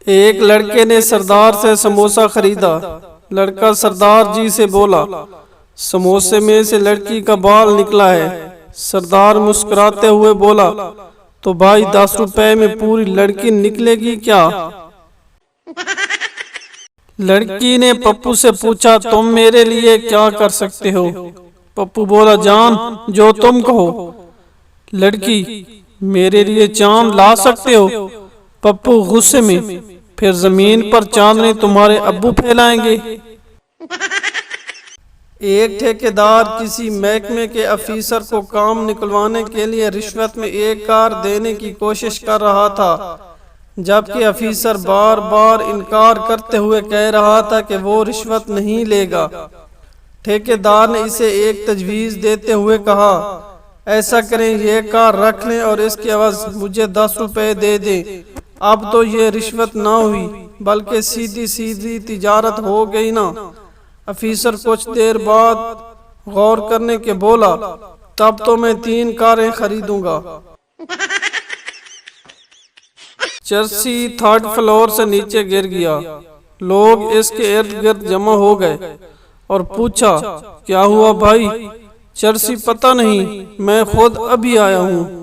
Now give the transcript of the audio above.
एक लड़के ने सरदार से समोसा खरीदा। लड़का सरदार जी से बोला, समोसे में से लड़की का बाल निकला है। सरदार मुस्कुराते हुए बोला, तो भाई 10 रुपए में पूरी लड़की निकलेगी क्या? लड़की ने पप्पू से पूछा, तुम मेरे लिए क्या कर सकते हो? पप्पू बोला, जान जो तुम कहो। लड़की, मेरे लिए चांद ला सकते हो? पप्पू गुस्से में, फिर जमीन पर चांदनी तुम्हारे अब्बू फैलाएंगे। एक ठेकेदार किसी महकमे के अफीसर को काम निकलवाने के लिए रिश्वत में एक कार देने की कोशिश कर रहा था, जबकि अफीसर बार बार इनकार करते हुए कह रहा था कि वो रिश्वत नहीं लेगा। ठेकेदार ने इसे एक तजवीज़ देते हुए कहा, ऐसा करें, ये कार रख लें और इसके एवज मुझे 10 रुपए दे दें। अब तो ये रिश्वत ना हुई बल्कि सीधी सीधी तिजारत हो गई ना। अफीसर कुछ देर बाद गौर करने के बोला, तब तो मैं 3 कारें खरीदूंगा। चर्सी 3rd फ्लोर से नीचे गिर गया। लोग इसके इर्द गिर्द जमा हो गए और पूछा, क्या हुआ भाई? चर्सी, पता नहीं, मैं खुद अभी आया हूँ।